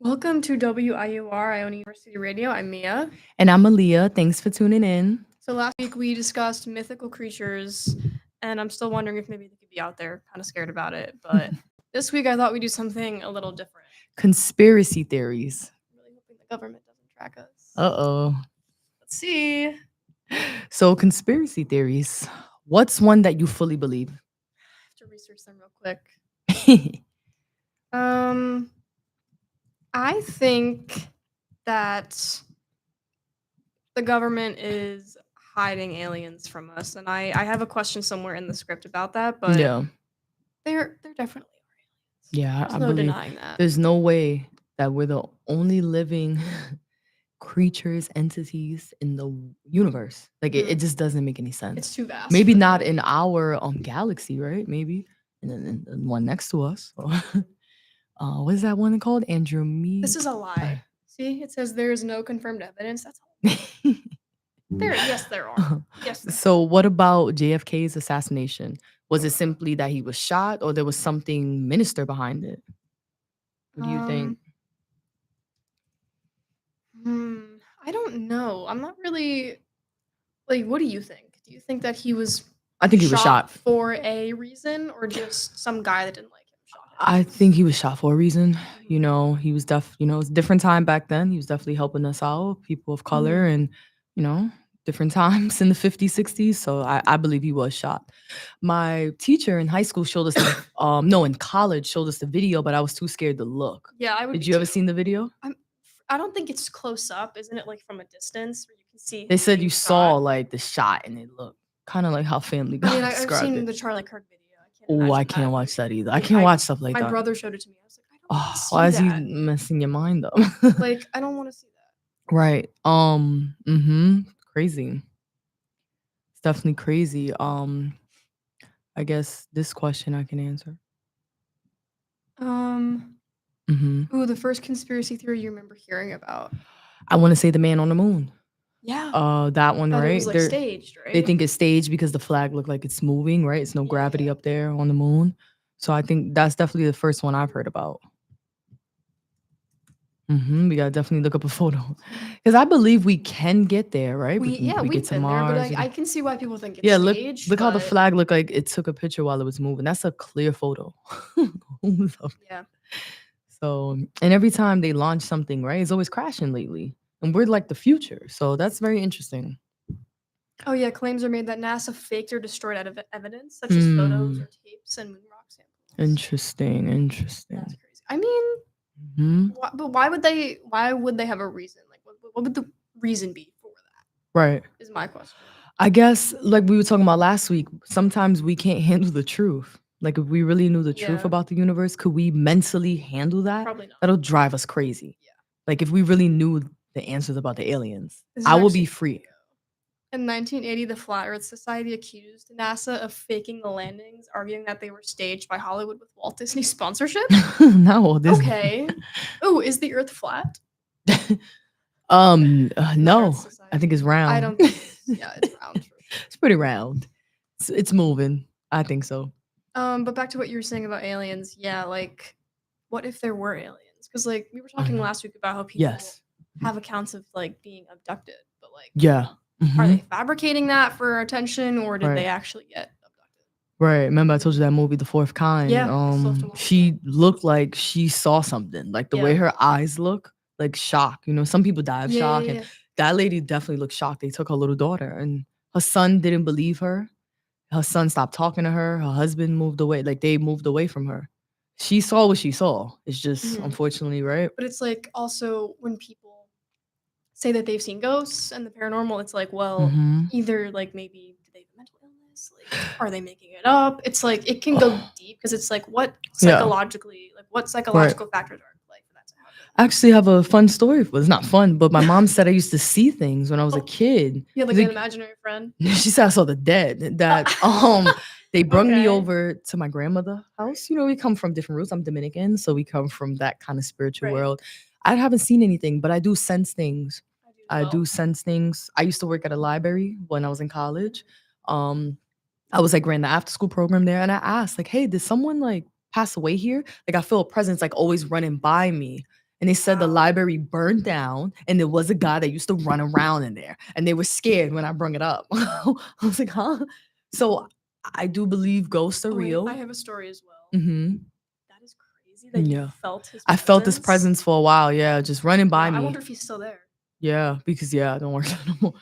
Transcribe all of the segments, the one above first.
Welcome to WIUR, Iona University Radio. I'm Mia. And I'm Meliah. Thanks for tuning in. So last week we discussed mythical creatures, and I'm still wondering if maybe they could be out there. Kind of scared about it, but this week I thought we'd do something a little different. Conspiracy theories. I'm really hoping the government doesn't track us. Uh-oh. Let's see. So conspiracy theories. What's one that you fully believe? I have to research them real quick. I think that the government is hiding aliens from us, and I have a question somewhere in the script about that, but Yeah. they're definitely aliens. Yeah, There's I no believe denying that. there's no way that we're the only living creatures, entities in the universe. Like it just doesn't make any sense. It's too vast. Maybe not in our galaxy, right? Maybe. And then the one next to us. What is that one called? Andromeda. This is a lie. See, it says there is no confirmed evidence. That's all. Yes, there are. Yes. So, what about JFK's assassination? Was it simply that he was shot, or there was something sinister behind it? What do you think? I don't know. I'm not really like. What do you think? Do you think that he was? I think he was shot for a reason, or just some guy that didn't like him shot him? I think he was shot for a reason. You know, he was it's a different time back then. He was definitely helping us out, people of color, and different times in the 50s, 60s. So I believe he was shot. My teacher in high school showed us, in college showed us the video, but I was too scared to look. Yeah, I would. Did you ever seen the video? I don't think it's close up, isn't it? Like from a distance where you can see. They said you saw like the shot, and it looked kind of like how Family Guy described it. I've seen the Charlie Kirk video. Oh, I can't watch that either. I can't watch stuff like that. My brother showed it to me. I was like, I don't want to see why that. is he messing your mind up? Like, I don't want to see that. Right. Crazy. It's definitely crazy. I guess this question I can answer. Ooh, the first conspiracy theory you remember hearing about? I want to say the man on the moon. Yeah. That one, right? It was like staged, right? They think it's staged because the flag looked like it's moving, right? It's no gravity up there on the moon. So I think that's definitely the first one I've heard about. We gotta definitely look up a photo because I believe we can get there, right? We get to Mars. There, but I can see why people think it's staged. Look how the flag looked like it took a picture while it was moving. That's a clear photo. Yeah. So, and every time they launch something, right, it's always crashing lately, and we're like the future. So that's very interesting. Oh yeah, claims are made that NASA faked or destroyed evidence such as photos or tapes and moon rock samples. Interesting. That's crazy. I mean, but why would they have a reason? Like, what would the reason be for that? Right. Is my question. I guess, like we were talking about last week, sometimes we can't handle the truth. Like, if we really knew the truth about the universe, could we mentally handle that? Probably not. That'll drive us crazy. Yeah. Like, if we really knew the answers about the aliens, I will be free. In 1980, the Flat Earth Society accused NASA of faking the landings, arguing that they were staged by Hollywood with Walt Disney sponsorship. No. Okay. Oh, is the Earth flat? No. I think it's round. I don't think it's round. It's pretty round. It's moving. I think so. But back to what you were saying about aliens. Yeah, like, what if there were aliens? Because, like, we were talking last week about how people have accounts of, like, being abducted. But, like, are they fabricating that for our attention, or did they actually get abducted? Right. Remember I told you that movie, The Fourth Kind? Yeah. She looked like she saw something. Like, the way her eyes look, like shock. You know, some people die of shock. And that lady definitely looked shocked. They took her little daughter, and her son didn't believe her. Her son stopped talking to her. Her husband moved away. Like, they moved away from her. She saw what she saw. It's just, unfortunately, right? But it's like, also, when people say that they've seen ghosts and the paranormal, it's like, well, either, like, maybe do they have a mental illness? Like, are they making it up? It's like, it can go deep, because it's like, what psychologically, like, what psychological factors are in play for that to happen? I actually have a fun story. Well, it's not fun, but my mom said I used to see things when I was a kid. You had, like, an imaginary friend? She said I saw the dead. That they brung me over to my grandmother's house. You know, we come from different roots. I'm Dominican, so we come from that kind of spiritual world. I haven't seen anything, but I do sense things. I do sense things. I used to work at a library when I was in college. I was like ran the after school program there, and I asked, like, hey, did someone like pass away here? Like, I feel a presence like always running by me. and they said the Wow. library burned down, and there was a guy that used to run around in there, and they were scared when I brought it up. I was like, huh? So I do believe ghosts are Oh, wait, I real. have a story as well. Mm-hmm. That is crazy that you Yeah. felt his I felt this presence. presence for a while. Yeah, just running by Wow, I me. wonder if he's still there. Yeah, because I don't work there no more.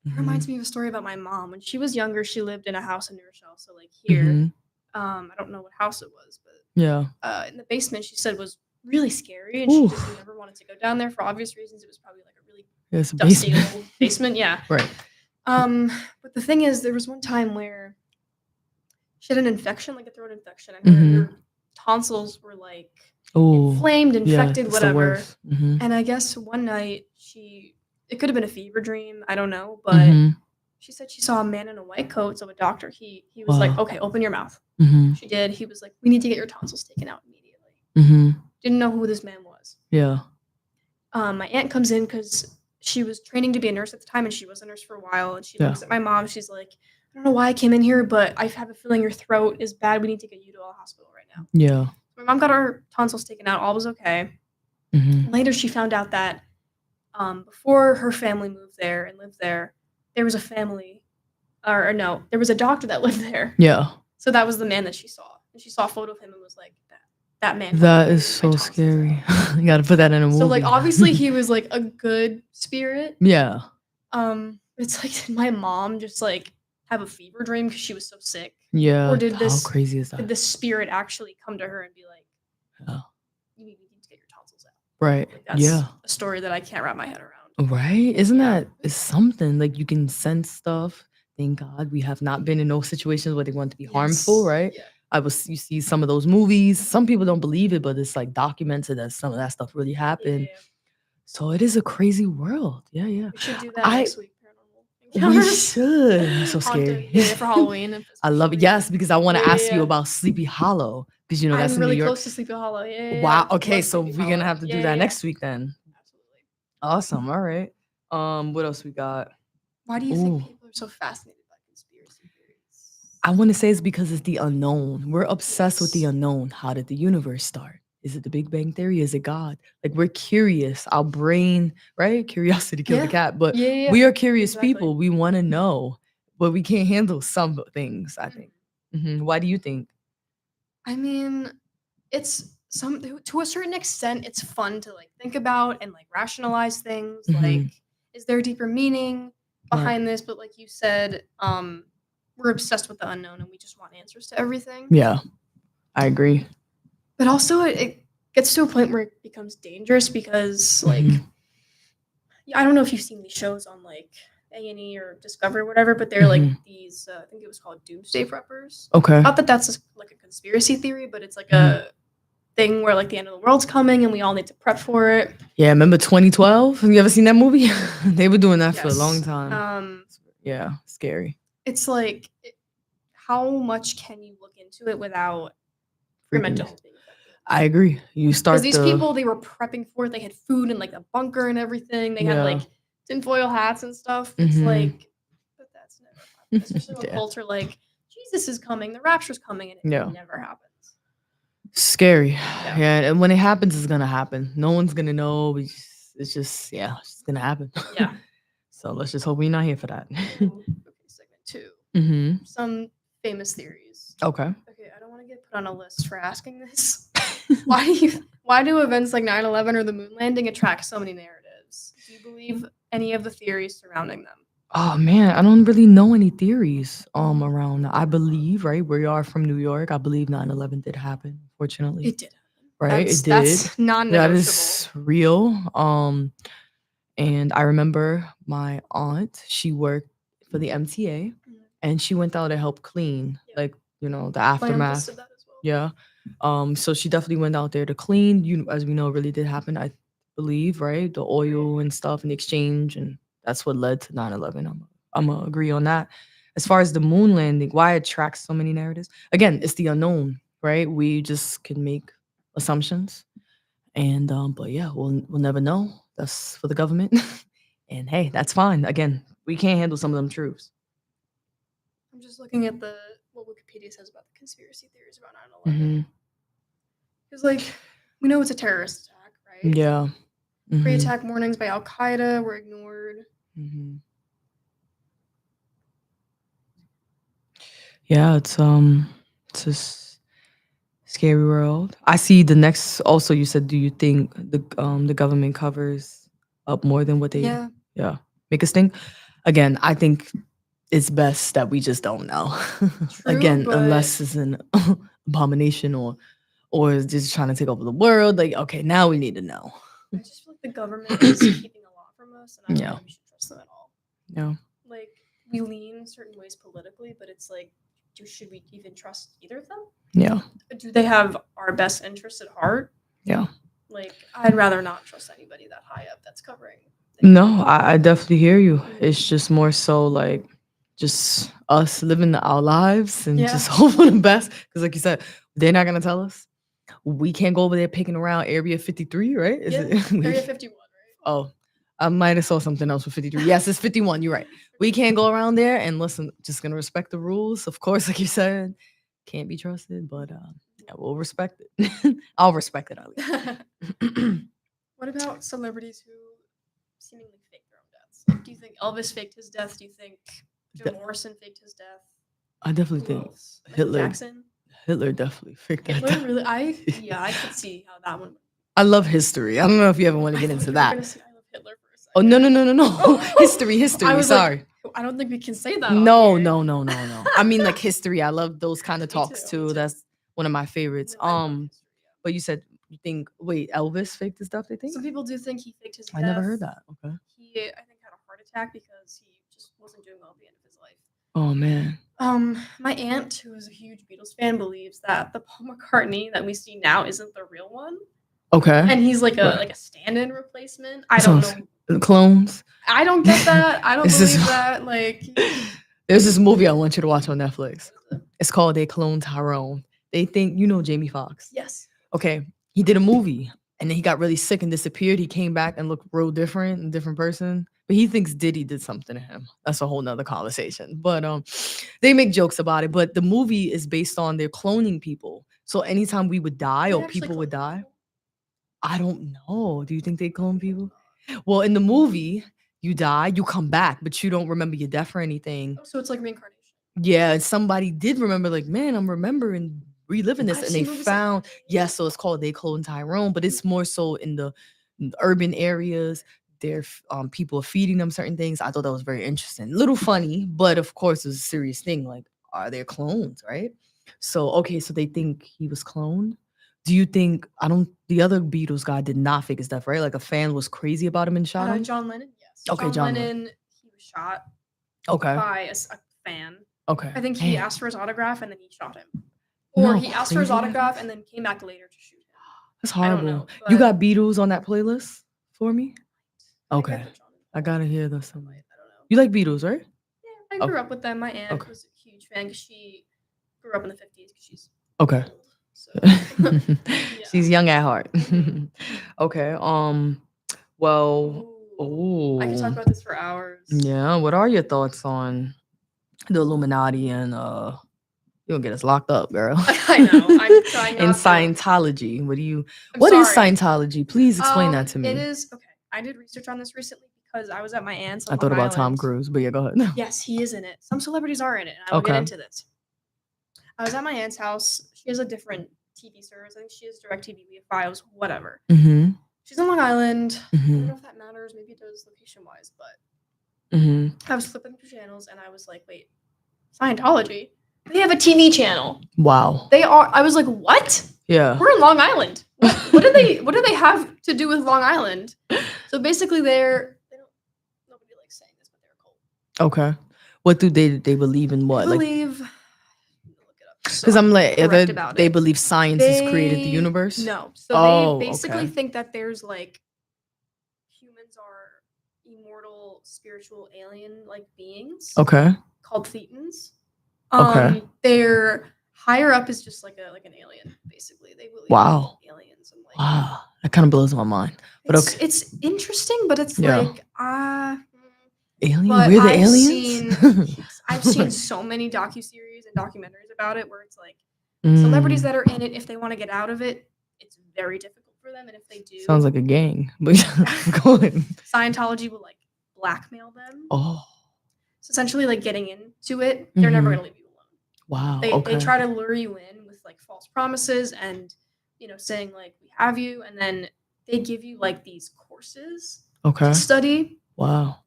That Mhm. reminds me of a story about my mom. When she was younger, she lived in a house in New Rochelle, so like here. Mhm. I don't know what house it was, but Yeah. in the basement, she said was really scary, and she just Oof. never wanted to go down there for obvious reasons. It was probably like a really It's a dusty basement. old basement. Yeah. Right. But the thing is, there was one time where she had an infection, like a throat infection, and Mhm. her tonsils were like Oh, inflamed, yeah, infected, it's the whatever. worst. Mhm. And I guess one night it could have been a fever dream, I don't know, but Mhm. she said she saw a man in a white coat, so a doctor, he was like, Wow. "Okay, open your mouth." Mhm. She did. He was like, "We need to get your tonsils taken out immediately." Mhm. Didn't know who this man was. Yeah. My aunt comes in because she was training to be a nurse at the time, and she was a nurse for a while, and she Yeah. looks at my mom, she's like, "I don't know why I came in here, but I have a feeling your throat is bad. We need to get you to a hospital right now." Yeah. My mom got her tonsils taken out. All was okay. Mhm. Later, she found out that before her family moved there and lived there, there was a family, or no, there was a doctor that lived there. Yeah. So that was the man that she saw. And she saw a photo of him and was like, that man. That is so scary. You got to put that in a movie. So like obviously he was like a good spirit. Yeah. It's like, did my mom just like have a fever dream because she was so sick? Yeah. Or did How crazy is that? Did this spirit actually come to her and be like, Yeah. you need to get your tonsils out? Right. Like, that's a story that I can't wrap my head around. Right? Isn't that is something like you can sense stuff? Thank God we have not been in those situations where they want to be harmful, right? Yeah. You see some of those movies. Some people don't believe it, but it's like documented that some of that stuff really happened. Yeah. So it is a crazy world. Yeah, yeah. We should do that next week. We should. That's so scary. Yeah, for Halloween. I love it. Yes, because I want to ask you Yeah. about Sleepy Hollow because that's I'm in really New York. close to Sleepy Hollow. Yeah. Wow. Okay, Love so Sleepy we're gonna Hollow. have to do that next week then. Absolutely. Awesome. All right. What else we got? Why do you think people are so fascinated by conspiracy theories? I want to say it's because it's the unknown. We're obsessed with the unknown. How did the universe start? Is it the Big Bang Theory? Is it God? Like we're curious. Our brain, right? Curiosity killed the cat. But we are curious people. We want to know, but we can't handle some things, I think. Why do you think? I mean, it's to a certain extent, it's fun to like think about and like rationalize things. Like, is there a deeper meaning behind this? But like you said, we're obsessed with the unknown and we just want answers to everything. Yeah, I agree. But also, it gets to a point where it becomes dangerous because, like, I don't know if you've seen these shows on like A&E or Discovery or whatever, but they're like these. I think it was called Doomsday Preppers. Okay. Not that that's like a conspiracy theory, but it's like a thing where like the end of the world's coming and we all need to prep for it. Yeah, remember 2012? Have you ever seen that movie? They were doing that for a long time. Yeah, scary. It's like, how much can you look into it without your mental health being affected? I agree. You start because these people, they were prepping for it. They had food and like a bunker and everything. They had like tinfoil hats and stuff. It's like, but that's never happened. Especially with culture like Jesus is coming, the rapture's coming, and it never happens. Scary. Yeah, and when it happens, it's gonna happen. No one's gonna know. It's just it's gonna happen. Yeah. So let's just hope we're not here for that. Okay, segment 2. Some famous theories. Okay. Okay, I don't want to get put on a list for asking this. Why do events like 9/11 or the moon landing attract so many narratives? Do you believe any of the theories surrounding them? Oh man, I don't really know any theories around that. I believe, right? We are from New York. I believe 9/11 did happen, fortunately. It did. Right? It did. That's non-negotiable. That is real. And I remember my aunt, she worked for the MTA and she went out to help clean, like, the aftermath. Did that as well. Yeah. So she definitely went out there to clean. As we know, it really did happen, I believe, right? The oil and stuff and the exchange, and that's what led to 9/11. I'm gonna agree on that. As far as the moon landing, why it attracts so many narratives? Again, it's the unknown, right? We just can make assumptions. And but yeah, we'll never know. That's for the government. And hey, that's fine. Again, we can't handle some of them truths. I'm just looking at what Wikipedia says about the conspiracy theories about 9/11. Because like We know it's a terrorist attack, right? Yeah. Pre-attack warnings by Al Qaeda were ignored. Yeah, it's a scary world. I see the next. Also, you said, do you think the government covers up more than what they? Yeah, make us think. Again, I think it's best that we just don't know. True, Again, unless it's an abomination or is just trying to take over the world. Like, okay, now we need to know. I just feel like the government is keeping a lot from us, and I don't think we should trust them at all. Yeah. Like, we lean certain ways politically, but it's like, should we even trust either of them? Yeah. Do they have our best interests at heart? Yeah. Like, I'd rather not trust anybody that high up that's covering things. No, I definitely hear you. It's just more so like just us living our lives and just hope for the best. Because like you said, they're not going to tell us. We can't go over there picking around Area 53, right? Is it Area 51, right? Oh, I might have saw something else with 53. Yes, it's 51. You're right. We can't go around there and listen, just going to respect the rules. Of course, like you said, can't be trusted, but yeah, we'll respect it. I'll respect it, at least. What about celebrities who seemingly fake their own deaths? Like, do you think Elvis faked his death? Do you think Jim Morrison faked his death? I definitely think Hitler. Jackson? Hitler definitely faked that. Hitler, really? I could see how that one. I love history. I don't know if you ever want to get into that. I love Hitler for a second. Oh no! History. Sorry. Like, I don't think we can say that. No. I mean, like history. I love those kind of talks too. That's one of my favorites. But you said you think Elvis faked his death? They think some people do think he faked his death. I never heard that. Okay. He, I think, had a heart attack because he just wasn't doing well at the end of his life. Oh man. My aunt, who is a huge Beatles fan, believes that the Paul McCartney that we see now isn't the real one. Okay. And he's like a stand-in replacement. I don't know. Clones. I don't get that. I don't believe that. Like, there's this movie I want you to watch on Netflix. It's called They Cloned Tyrone. They think Jamie Foxx. Yes. Okay. He did a movie and then he got really sick and disappeared. He came back and looked real different, a different person. But he thinks Diddy did something to him. That's a whole nother conversation. But they make jokes about it. But the movie is based on their cloning people. So anytime we would die or people would die, I don't know. Do you think they clone people? Well, in the movie, you die, you come back, but you don't remember your death or anything. Oh, so it's like reincarnation. Yeah, and somebody did remember, like, man, I'm remembering reliving this. And they found, so it's called They Cloned Tyrone, but it's more so in the urban areas. They're people are feeding them certain things. I thought that was very interesting. Little funny, but of course it's a serious thing. Like, are there clones, right? So, okay, so they think he was cloned. Do you think the other Beatles guy did not fake his death, right? Like a fan was crazy about him and shot him? John Lennon, yes. Okay, John Lennon, he was shot by a fan. Okay. I think he asked for his autograph and then he shot him. Or he asked for his autograph and then came back later to shoot him. That's horrible. I don't know, you got Beatles on that playlist for me? Okay. I gotta hear this. I don't know. You like Beatles, right? Yeah, I grew up with them. My aunt was a huge fan because she grew up in the 50s because she's okay. Old, so. She's young at heart. Okay. Well, I can talk about this for hours. Yeah. What are your thoughts on the Illuminati and you'll get us locked up, girl? I know. I'm trying not in Scientology. What is Scientology? Please explain that to me. It is okay. I did research on this recently because I was at my aunt's. I thought about Tom Cruise, but yeah, go ahead. Yes, he is in it. Some celebrities are in it, and I will get into this. I was at my aunt's house. She has a different TV service. I think she has DirecTV, Files, whatever. Mm-hmm. She's in Long Island. Mm-hmm. I don't know if that matters. Maybe it does location-wise, but I was flipping through channels, and I was like, wait, Scientology? They have a TV channel. Wow. They are. I was like, what? Yeah. We're in Long Island. What do they have to do with Long Island? So basically, nobody likes saying this, but they're a cult. Okay. What do they believe in? What? They believe. Because I'm like, they believe science has created the universe. No. So they basically think that there's like humans are immortal, spiritual, alien-like beings. Okay. Called Thetans. Okay. Their higher up is just like an alien, basically. They believe in aliens and like. Wow, that kind of blows my mind. But it's interesting, but it's like alien. We're the aliens. I've seen so many docuseries and documentaries about it, where it's like celebrities that are in it, if they want to get out of it, it's very difficult for them, and if they do, Sounds like a gang. But go ahead. Scientology will like blackmail them. Oh. So essentially, like getting into it, they're never gonna leave you alone. Wow. They try to lure you in with like false promises and saying like we have you, and then they give you like these courses to study. Wow.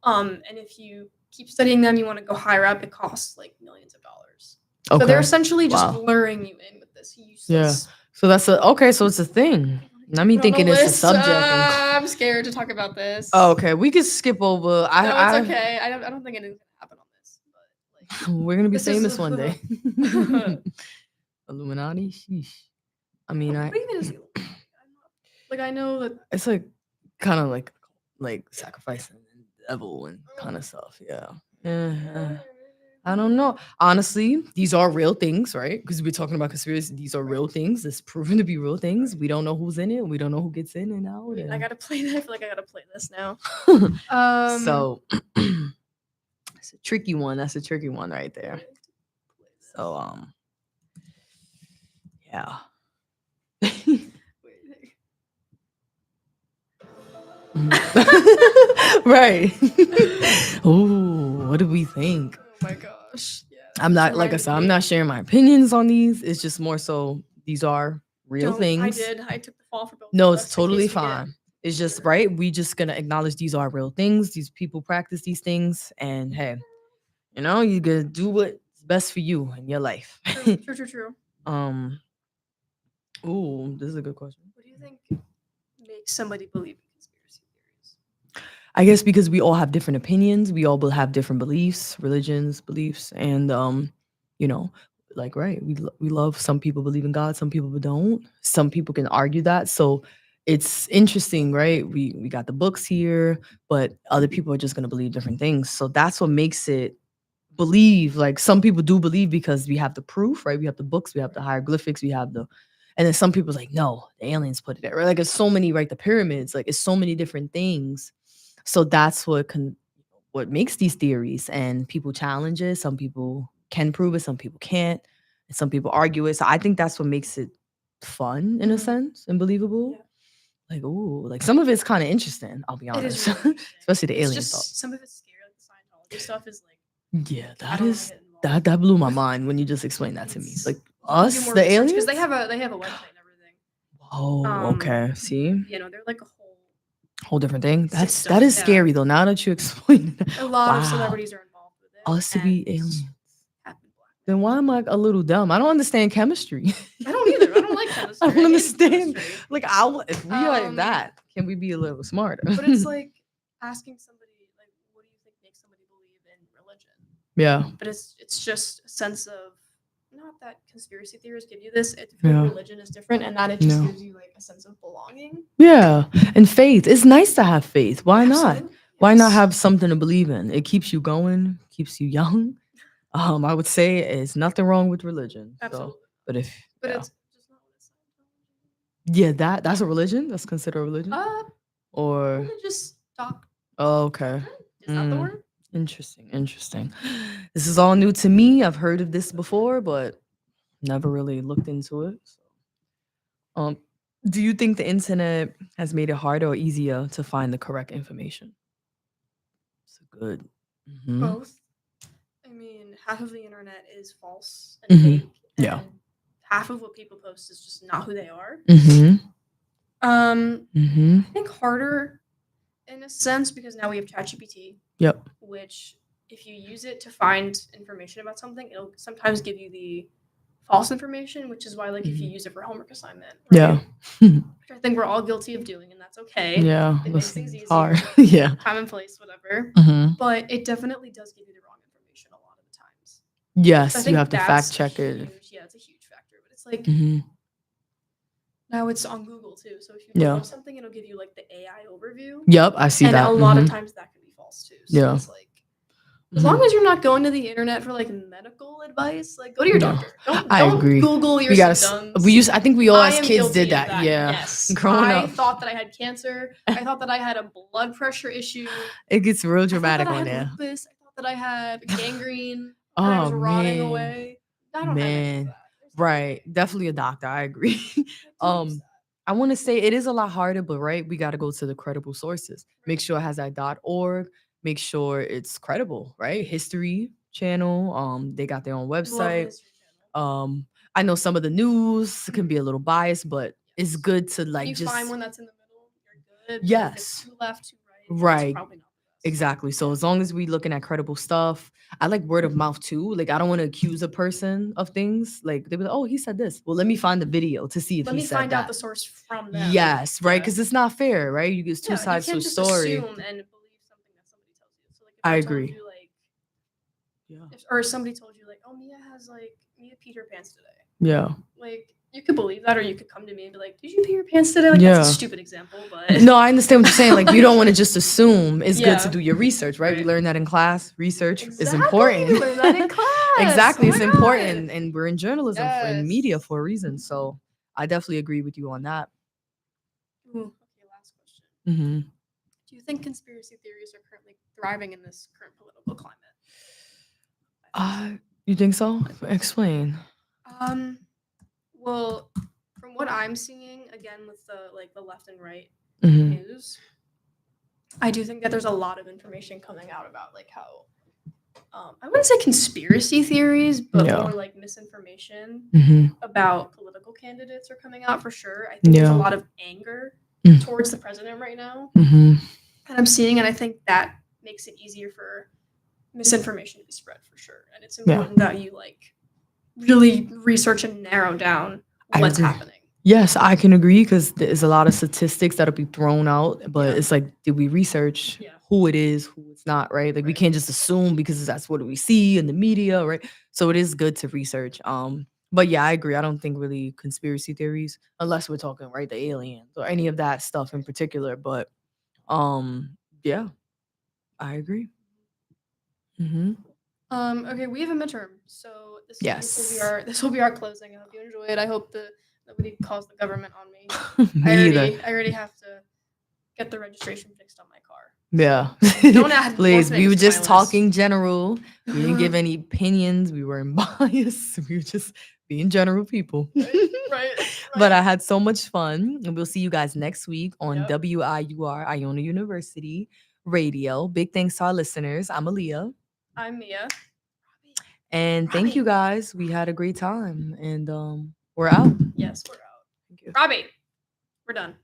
And if you keep studying them, you want to go higher up, it costs like millions of dollars. So they're essentially just luring you in with this useless. Yeah. So that's so it's a thing. I mean, thinking it's a subject. I'm scared to talk about this. Oh, okay, we could skip over. No, it's okay. I don't think anything's gonna happen on this. But like, we're gonna be famous one day. Illuminati. Sheesh. I mean, what even is Illuminati? Like I know that it's like kind of like sacrificing the devil and kind of stuff. Yeah. I don't know. Honestly, these are real things, right? Because we're talking about conspiracy. These are real things. It's proven to be real things. We don't know who's in it. We don't know who gets in and out. I gotta play that. I feel like I gotta play this now. So it's a tricky one. That's a tricky one right there. So yeah. Right. Ooh, what do we think? Oh my gosh. Yeah. I'm not, like I said, I'm not sharing my opinions on these. It's just more so these are real things. I took the fall for both. No, it's totally fine. It's just right. We just gonna acknowledge these are real things. These people practice these things, and hey, you gotta do what's best for you in your life. True. Ooh, this is a good question. What do you think makes somebody believe in conspiracy theories? I guess because we all have different opinions. We all have different beliefs, religions, beliefs, and like right, we love. Some people believe in God, some people don't. Some people can argue that. So it's interesting, right? We got the books here, but other people are just gonna believe different things. So that's what makes it believe. Like some people do believe because we have the proof, right? We have the books, we have the hieroglyphics, we have the. And then some people's like, no, the aliens put it there. Right? Like it's so many, right? The pyramids, like it's so many different things. So that's what makes these theories, and people challenge it. Some people can prove it, some people can't, and some people argue it. So I think that's what makes it fun in a sense and believable. Yeah. Like, ooh, like some of it's kind of interesting. I'll be honest, really especially the alien stuff. Some of it's scary. Like the Scientology stuff is like, yeah, that blew my mind when you just explained that to me. Like us, the aliens, because they have a website and everything. Oh, okay. See, they're like a whole different thing. That is scary though. Now that you explain, a lot of celebrities are involved with it. Us to be aliens. Then why am I a little dumb? I don't understand chemistry. I don't either. I don't like chemistry. I don't understand. Like, if we are that, can we be a little smarter? But it's like asking somebody, like, what do you think makes somebody believe in religion? Yeah. But it's just a sense of, not that conspiracy theories give you this. Religion is different, and that it just gives you like a sense of belonging. Yeah, and faith. It's nice to have faith. Why not? Yes. Why not have something to believe in? It keeps you going, keeps you young. I would say it's nothing wrong with religion. Absolutely. So, but it's just not what it's that's a religion. That's considered a religion. Or religious talk. Oh, okay. Is that the word? Interesting. This is all new to me. I've heard of this before, but never really looked into it. So. Do you think the internet has made it harder or easier to find the correct information? It's good. Mm-hmm. Both. I mean, half of the internet is false and fake. And half of what people post is just not who they are. I think harder in a sense because now we have ChatGPT. Yep. Which, if you use it to find information about something, it'll sometimes give you the false information, which is why, like, if you use it for homework assignment, right? Yeah, which I think we're all guilty of doing, and that's okay. Yeah, it makes things easier. Hard. Yeah, time and place, whatever. But it definitely does give you the wrong information a lot of the times. Yes, so you have to fact check it. Yeah, it's a huge factor, but it's like now it's on Google too. So if you look up something, it'll give you like the AI overview. Yep, I see that. And a lot of times that can be false too. So it's like, as long as you're not going to the internet for like medical advice, like go to your doctor. Don't agree. Google your symptoms. I think we all as kids did that. Yeah. Yes. I thought that I had cancer. I thought that I had a blood pressure issue. It gets real dramatic on there. I thought that I had gangrene. I was rotting away. I don't have any of that. Right. Definitely a doctor. I agree. I want to say it is a lot harder, but right, we got to go to the credible sources. Make sure it has that .org. Make sure it's credible, right? History Channel. They got their own Love the website. History Channel. I know some of the news can be a little biased, but it's Yes. good to When like you find just one that's in the middle, you're good. But if it's yes, too left, too right, it's right. probably not the best. Exactly. So as long as we looking at credible stuff, I like word of mouth too. Like I don't want to accuse a person of things. Like they be like, oh, he said this. Well, let me find the video to see if Let he me said find out that. the source from them. Yes, right. Yeah. Because it's not fair, right? You get two Yeah, you sides to a can't just story. assume and believe something that somebody tells you. So like if I they told agree. you like Yeah. or somebody told you like, oh, Mia Peter pants today. Yeah. Like you could believe that, or you could come to me and be like, "Did you pee your pants today?" Like Yeah. that's a stupid example, but No, I understand what you're saying. Like you don't want to just assume. It's good to Yeah. do your research, right? We Right. learned that in class. Research is exactly. important. We learned that in class. Exactly, Oh it's my important, God. and we're in journalism in media Yes. for a reason. So I definitely agree with you on that. Ooh, okay, last question. Hmm. Do you think conspiracy theories are currently thriving in this current political climate? You think so? Explain. Um, well, from what I'm seeing, again with the left and right Hmm. news, I do think that there's a lot of information coming out about like how I wouldn't say conspiracy theories, but Yeah. more like misinformation Hmm. about political candidates are coming out for sure. I think there's a Yeah. lot of anger Mm. towards the president right now, Hmm. and I'm seeing, and I think that makes it easier for misinformation to be spread for sure. And it's Yeah. important that you like really research and narrow down I what's agree. happening. Yes, I can agree because there's a lot of statistics that'll be thrown out, but Yeah. it's like, did we research Yeah. who it is, who it's not, right? Like we Right. can't just assume because that's what we see in the media, right? So it is good to research. But yeah, I agree. I don't think really conspiracy theories, unless we're talking right the aliens or any of that stuff in particular. But yeah, I agree. Hmm. Okay, we have a midterm, so this will be Yes. our closing. I hope you enjoy it. I hope nobody calls the government on me. Me either. I already have to get the registration fixed on my car. Yeah. Don't add more Please, we things were to my just list. talking general. We didn't give any opinions. We weren't biased. We were just being general people. Right. But I had so much fun. And we'll see you guys next week on Yep. WIUR Iona University Radio. Big thanks to our listeners. I'm Meliah. I'm Mia. And thank Robbie. you guys. We had a great time. And we're out. Yes, we're out. Thank you. Robbie, we're done.